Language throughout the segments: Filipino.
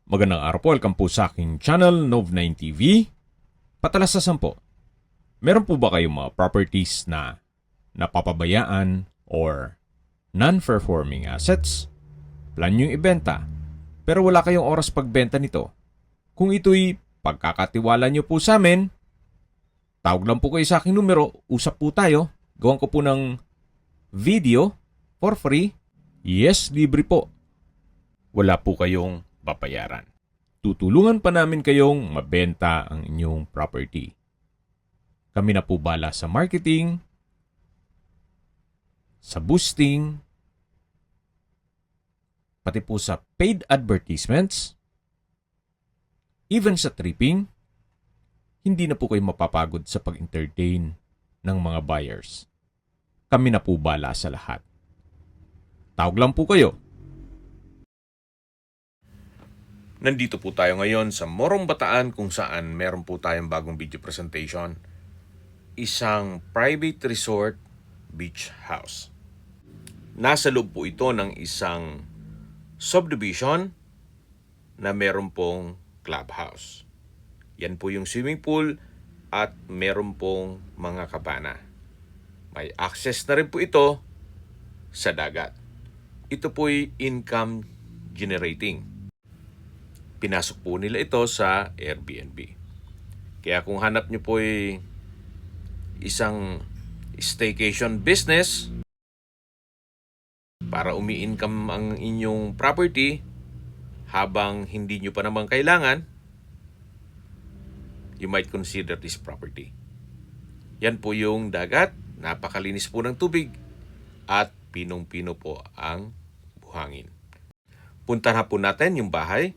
Magandang araw po, welcome po sa aking channel, Nov9 TV. Patalasasan po, meron po ba kayong mga properties na napapabayaan or non-performing assets? Plan nyo ibenta, pero wala kayong oras pagbenta nito. Kung ito'y pagkakatiwala nyo po sa amin, tawag lang po kayo sa aking numero, usap po tayo, gawan ko po ng video for free. Yes, libre po. Wala po kayong babayaran. Tutulungan pa namin kayong mabenta ang inyong property. Kami na po bala sa marketing, sa boosting, pati po sa paid advertisements, even sa tripping. Hindi na po kayo mapapagod sa pag-entertain ng mga buyers. Kami na po bala sa lahat. Tawag lang po kayo. Nandito po tayo ngayon sa Morong Bataan kung saan meron po tayong bagong video presentation. Isang private resort beach house. Nasa loob po ito ng isang subdivision na meron pong clubhouse. Yan po yung swimming pool at meron pong mga kabana. May access na rin po ito sa dagat. Ito po'y income generating. Pinasok po nila ito sa Airbnb. Kaya kung hanap nyo po ay isang staycation business para umi-income ang inyong property habang hindi nyo pa naman kailangan, you might consider this property. Yan po yung dagat, napakalinis po ng tubig at pinong-pino po ang buhangin. Puntahan po natin yung bahay.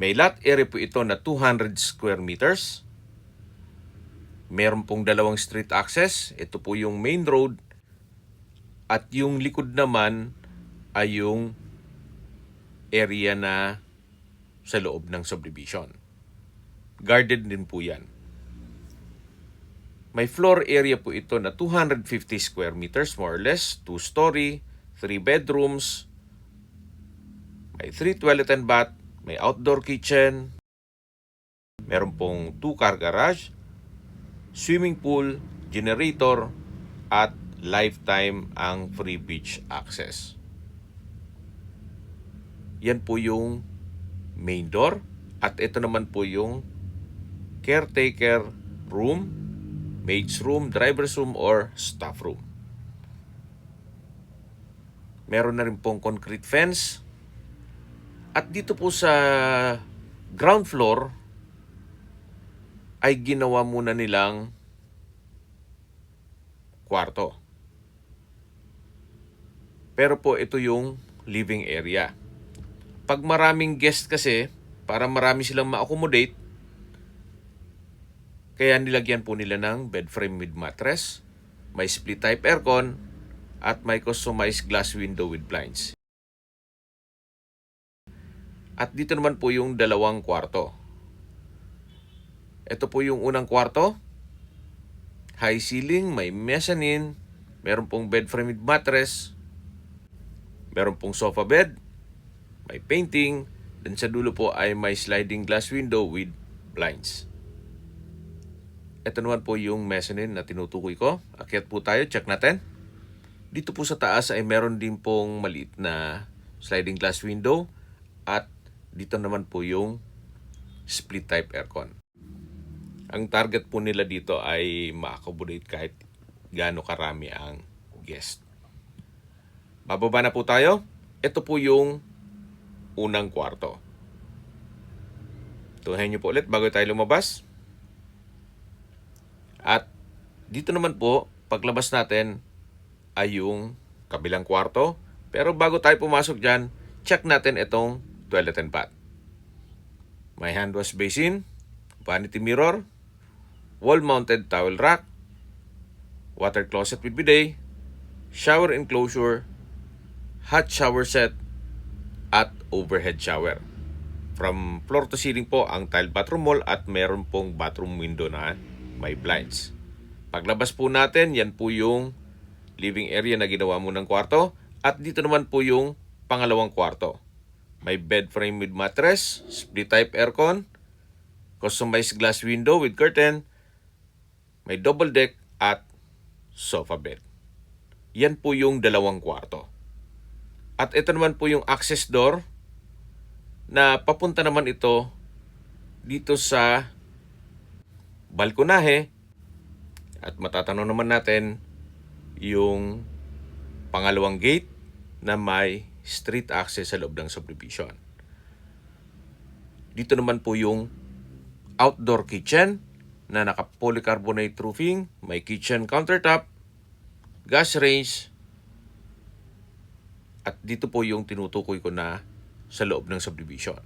May lot area po ito na 200 square meters. Meron pong dalawang street access. Ito po yung main road. At yung likod naman ay yung area na sa loob ng subdivision. Guarded din po yan. May floor area po ito na 250 square meters more or less. 2-story, 3 bedrooms. May 3 toilet and bath. May outdoor kitchen, meron pong 2-car garage, swimming pool, generator, at lifetime ang free beach access. Yan po yung main door at ito naman po yung caretaker room, maid's room, driver's room, or staff room. Meron na rin pong concrete fence. At dito po sa ground floor ay ginawa muna nilang kwarto. Pero po ito yung living area. Pag maraming guest kasi, para marami silang ma-accommodate, kaya nilagyan po nila ng bed frame with mattress, may split type aircon, at may customized glass window with blinds. At dito naman po yung dalawang kwarto. Ito po yung unang kwarto. High ceiling, may mezzanine, meron pong bed frame with mattress, meron pong sofa bed, may painting, dan sa dulo po ay may sliding glass window with blinds. Ito naman po yung mezzanine na tinutukoy ko. Akyat po tayo, check natin. Dito po sa taas ay meron din pong maliit na sliding glass window at dito naman po yung split type aircon. Ang target po nila dito ay ma-accommodate kahit gaano karami ang guest. Bababa na po tayo. Ito po yung unang kwarto. Tuhayin niyo po ulit bago tayo lumabas. At dito naman po, paglabas natin ay yung kabilang kwarto. Pero bago tayo pumasok dyan, check natin itong toilet and bath. May hand wash basin, vanity mirror, wall-mounted towel rack, water closet with bidet, shower enclosure, hot shower set, at overhead shower. From floor to ceiling po ang tile bathroom wall at meron pong bathroom window na may blinds. Paglabas po natin, yan po yung living area na ginawa mo ng kwarto at dito naman po yung pangalawang kwarto. May bed frame with mattress, split type aircon, customized glass window with curtain, may double deck at sofa bed. Yan po yung dalawang kwarto. At ito naman po yung access door na papunta naman ito dito sa balkonahe. At matatanong naman natin yung pangalawang gate na may street access sa loob ng subdivision. Dito naman po yung outdoor kitchen na naka-polycarbonate roofing, may kitchen countertop, gas range, at dito po yung tinutukoy ko na sa loob ng subdivision.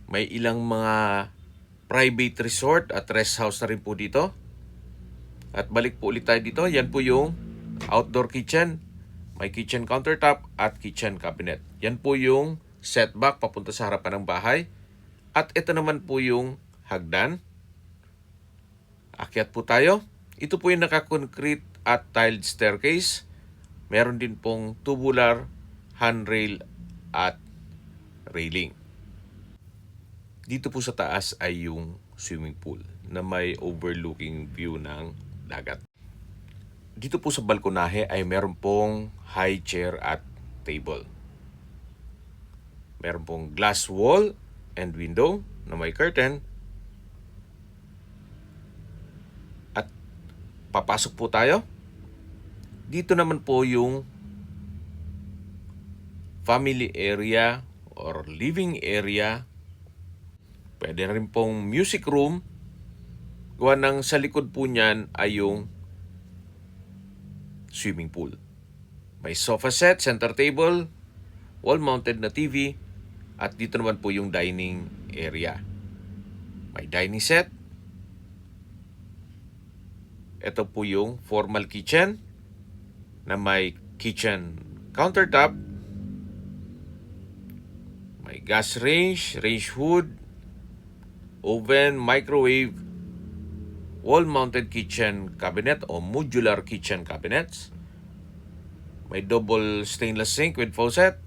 May ilang mga private resort at rest house na rin po dito. At balik po ulit tayo dito. Yan po yung outdoor kitchen. May kitchen countertop at kitchen cabinet. Yan po yung setback papunta sa harapan ng bahay. At ito naman po yung hagdan. Akyat po tayo. Ito po yung naka-concrete at tiled staircase. Meron din pong tubular, handrail at railing. Dito po sa taas ay yung swimming pool na may overlooking view ng dagat. Dito po sa balkonahe ay meron pong high chair at table. Meron pong glass wall and window na may curtain. At papasok po tayo. Dito naman po yung family area or living area. Pwede na rin pong music room. Gawa ng sa likod po niyan ay yung swimming pool. May sofa set, center table, wall-mounted na TV, at dito naman po yung dining area. May dining set. Ito po yung formal kitchen na may kitchen countertop, may gas range, range hood, oven, microwave, wall-mounted kitchen cabinet o modular kitchen cabinets. May double stainless sink with faucet,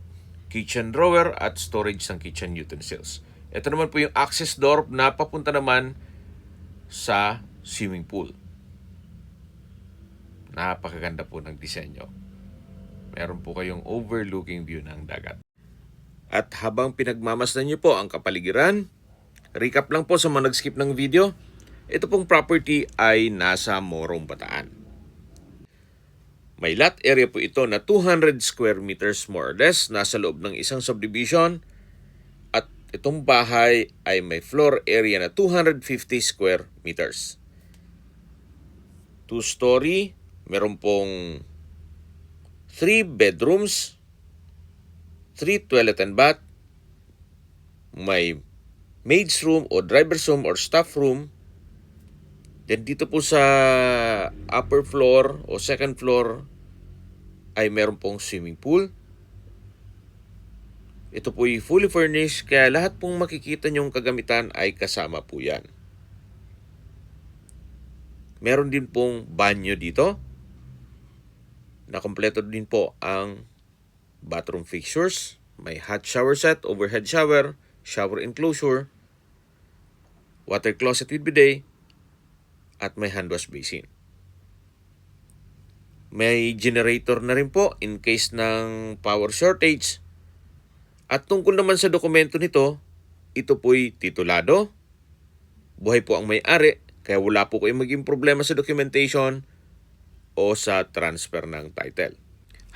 kitchen drawer at storage ng kitchen utensils. Ito naman po yung access door na papunta naman sa swimming pool. Napakaganda po ng disenyo. Meron po kayong overlooking view ng dagat. At habang pinagmamasdan niyo po ang kapaligiran, recap lang po sa mga nag-skip ng video. Ito pong property ay nasa Morong Bataan. May lot area po ito na 200 square meters more or less, nasa loob ng isang subdivision. At itong bahay ay may floor area na 250 square meters. 2-story, meron pong 3 bedrooms, 3 toilet and bath, may maid's room o driver's room or staff room. Then dito po sa upper floor o second floor ay meron pong swimming pool. Ito po ay fully furnished kaya lahat pong makikita nyong kagamitan ay kasama po yan. Meron din pong banyo dito. Nakompleto din po ang bathroom fixtures. May hot shower set, overhead shower, shower enclosure, water closet with bidet, at may hand wash basin. May generator na rin po in case ng power shortage. At tungkol naman sa dokumento nito, ito po'y titulado. Buhay po ang may-ari, kaya wala po kayong maging problema sa documentation o sa transfer ng title.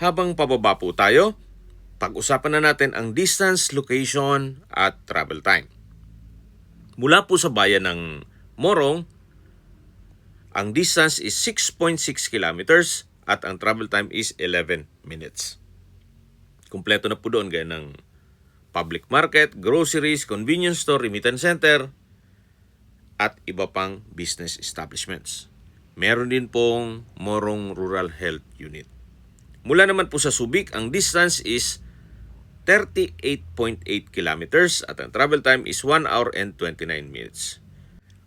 Habang pababa po tayo, pag-usapan na natin ang distance, location, at travel time. Mula po sa bayan ng Morong, ang distance is 6.6 kilometers at ang travel time is 11 minutes. Kumpleto na po doon gaya ng public market, groceries, convenience store, remittance center, at iba pang business establishments. Meron din pong Morong Rural Health Unit. Mula naman po sa Subic, ang distance is 38.8 kilometers at ang travel time is 1 hour and 29 minutes.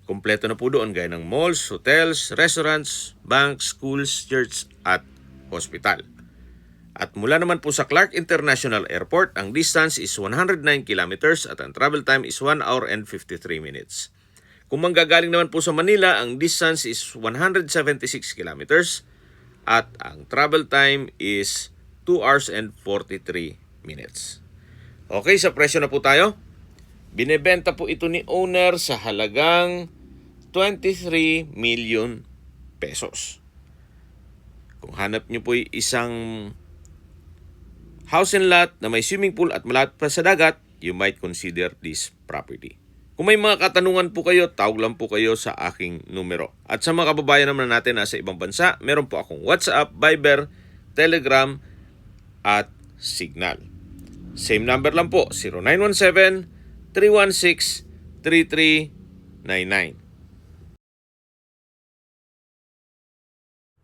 Kompleto na po doon gaya ng malls, hotels, restaurants, banks, schools, church at hospital. At mula naman po sa Clark International Airport, ang distance is 109 kilometers at ang travel time is 1 hour and 53 minutes. Kung manggagaling naman po sa Manila, ang distance is 176 kilometers at ang travel time is 2 hours and 43 minutes. Okay, sa presyo na po tayo. Binebenta po ito ni owner sa halagang 23 million pesos. Kung hanap nyo po isang house and lot na may swimming pool at malapit pa sa dagat, you might consider this property. Kung may mga katanungan po kayo, tawag lang po kayo sa aking numero. At sa mga kababayan naman natin na sa ibang bansa, meron po akong WhatsApp, Viber, Telegram, at Signal. Same number lang po, 0917-316-3399.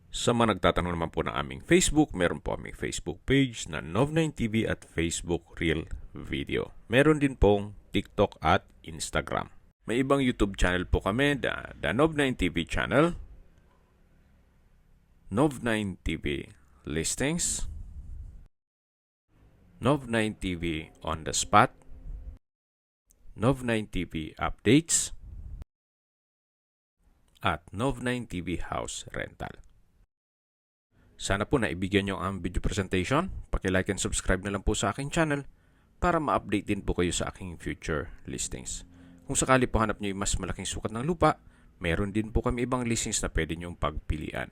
Sa mga nagtatanong naman po ng aming Facebook, meron po aming Facebook page na Nov9TV at Facebook Real Video. Meron din pong TikTok at Instagram. May ibang YouTube channel po kami, the Nov9TV channel, Nov9TV Listings, Nov9TV On The Spot, Nov9TV Updates, at Nov9TV House Rental. Sana po naibigyan nyo ang video presentation. Paki-like and subscribe na lang po sa aking channel para ma-update din po kayo sa aking future listings. Kung sakali po hanap nyo yung mas malaking sukat ng lupa, meron din po kami ibang listings na pwede nyong pagpilian.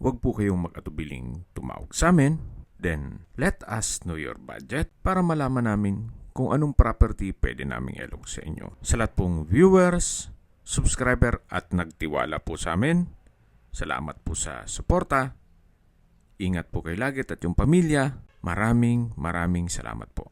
Huwag po kayong mag-atubiling tumawag sa amin. Then, let us know your budget para malaman namin kung anong property pwede naming ilog sa inyo. Sa lahat pong viewers, subscriber at nagtiwala po sa amin, salamat po sa suporta. Ingat po kayo lagi at yung pamilya. Maraming salamat po.